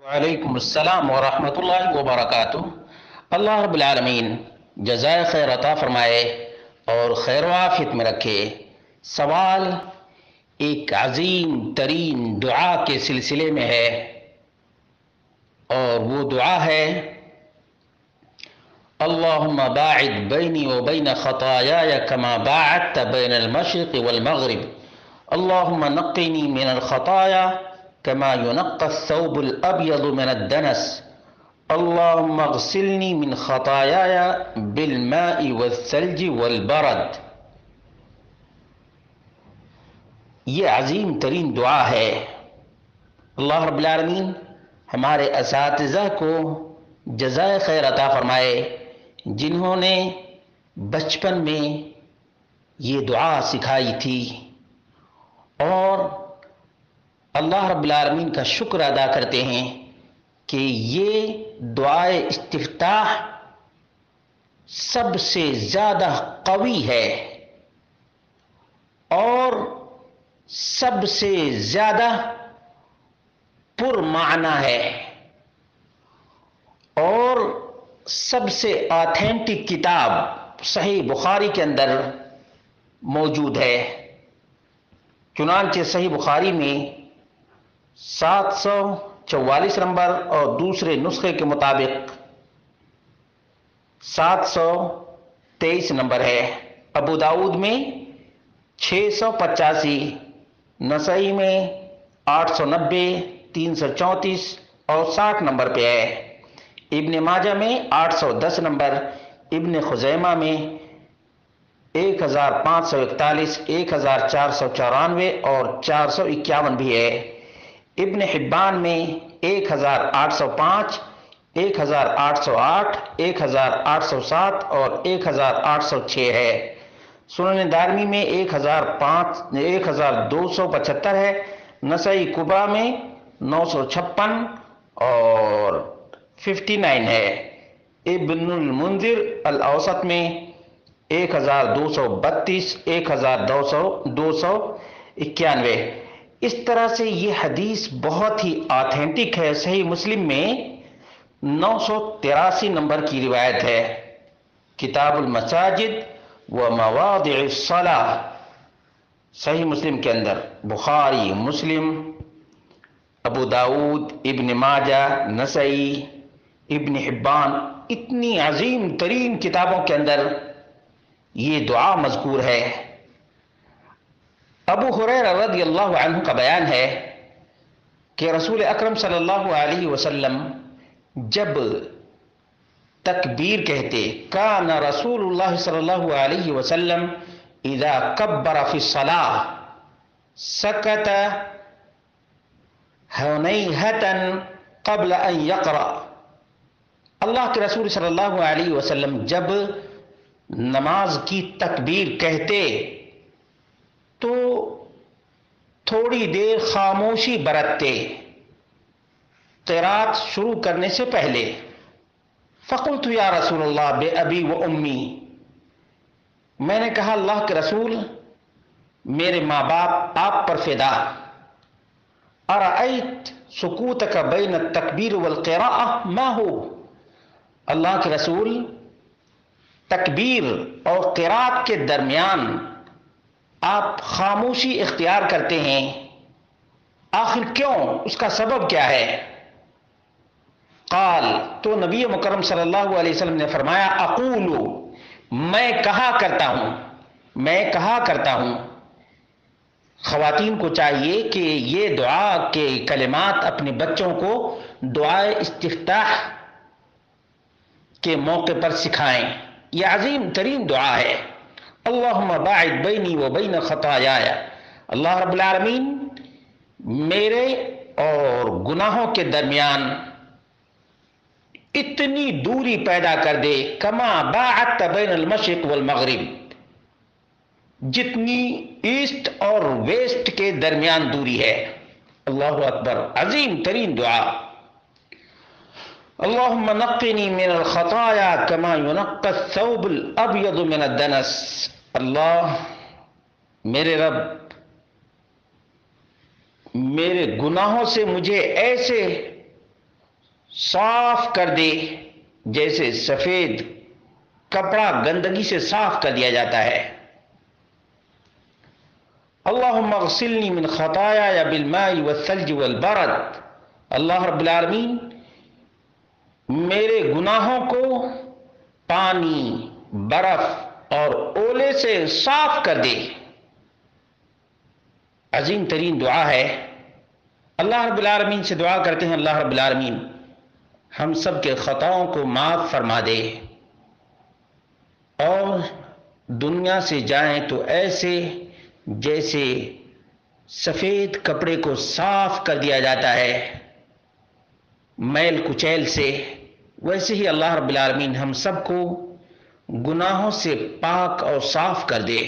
وعلیکم السلام ورحمۃ اللہ وبرکاتہ۔ اللہ رب العالمین جزائے خیر عطا فرمائے اور خیر و عافیت میں رکھے۔ سوال ایک عظیم ترین دعا کے سلسلے میں ہے اور وہ دعا ہے: اللہم باعد بینی و بین خطایای کما باعدت بین المشرق والمغرب، اللہم نقنی من الخطایا كما ينقى الثوب الأبيض من الدنس، اللهم اغسلني من خطاياي بالماء والثلج والبرد۔ یہ عظیم ترین دعا ہے۔ اللہ رب العالمین ہمارے اساتذہ کو جزائے خیر عطا فرمائے، جنہوں نے بچپن میں یہ دعا سکھائی تھی، اور اللہ رب العالمین کا شکر ادا کرتے ہیں کہ یہ دعائے استفتاح سب سے زیادہ قوی ہے اور سب سے زیادہ پرمعنی ہے اور سب سے آتھینٹک کتاب صحیح بخاری کے اندر موجود ہے۔ چنانچہ صحیح بخاری میں 744 نمبر اور دوسرے نسخے کے مطابق 723 نمبر ہے، ابو داؤد میں 685، نسائی میں 890، 334 اور 60 نمبر پہ ہے، ابن ماجہ میں 810 نمبر، ابن خزیمہ میں 1541، 1494 اور 451 بھی ہے، ابن حبان میں 1805، 1808، 1807 اور 1806 ہے، سنن دارمی میں 1275 ہے، نسائی کبریٰ میں 956 اور 59 ہے، ابن المنذر الاوسط میں 1232، 1291۔ اس طرح سے یہ حدیث بہت ہی آتھینٹک ہے۔ صحیح مسلم میں 983 نمبر کی روایت ہے، کتاب المساجد و مواضع الصلاۃ، صحیح مسلم کے اندر، بخاری، مسلم، ابو داؤد، ابن ماجہ، نسائی، ابن حبان، اتنی عظیم ترین کتابوں کے اندر یہ دعا مذکور ہے۔ ابو ہریرہ رضی اللہ عنہ کا بیان ہے کہ رسول اکرم صلی اللہ علیہ وسلم جب تکبیر کہتے، کان رسول اللہ صلی اللہ علیہ وسلم اذا کبر فی الصلاۃ سکت ہنیہۃ قبل ان یقرأ۔ اللہ کے رسول صلی اللہ علیہ وسلم جب نماز کی تکبیر کہتے تو تھوڑی دیر خاموشی برتتے قرات شروع کرنے سے پہلے۔ فقلت یا رسول اللہ بے ابی و امی، میں نے کہا اللہ کے رسول میرے ماں باپ آپ پر فدا، ارأیت سکوتک بین التکبیر والقراءہ ما ہو؟ اللہ کے رسول تکبیر اور قرات کے درمیان آپ خاموشی اختیار کرتے ہیں، آخر کیوں؟ اس کا سبب کیا ہے؟ قال، تو نبی مکرم صلی اللہ علیہ وسلم نے فرمایا، اقول، میں کہا کرتا ہوں۔ خواتین کو چاہیے کہ یہ دعا کے کلمات اپنے بچوں کو دعائے استفتاح کے موقع پر سکھائیں۔ یہ عظیم ترین دعا ہے، اللہم باعد بینی و بین خطایای، اللہ رب العالمین میرے اور گناہوں کے درمیان اتنی دوری پیدا کر دے، کما باعدت بین المشرق والمغرب، جتنی ایسٹ اور ویسٹ کے درمیان دوری ہے۔ اللہ اکبر، عظیم ترین دعا۔ اللہم نقنی من الخطایا کما ینقی الثوب الابیض من الدنس، اللہ میرے رب میرے گناہوں سے مجھے ایسے صاف کر دے، جیسے سفید کپڑا گندگی سے صاف کر دیا جاتا ہے۔ اللہم اغسلنی من خطایا بالماء والثلج والبرد، اللہ رب العالمین میرے گناہوں کو پانی، برف اور اولے سے صاف کر دے۔ عظیم ترین دعا ہے۔ اللہ رب العالمین سے دعا کرتے ہیں، اللہ رب العالمین ہم سب کے خطاؤں کو معاف فرما دے، اور دنیا سے جائیں تو ایسے جیسے سفید کپڑے کو صاف کر دیا جاتا ہے میل کچیل سے، ویسے ہی اللہ رب العالمین ہم سب کو گناہوں سے پاک اور صاف کر دے۔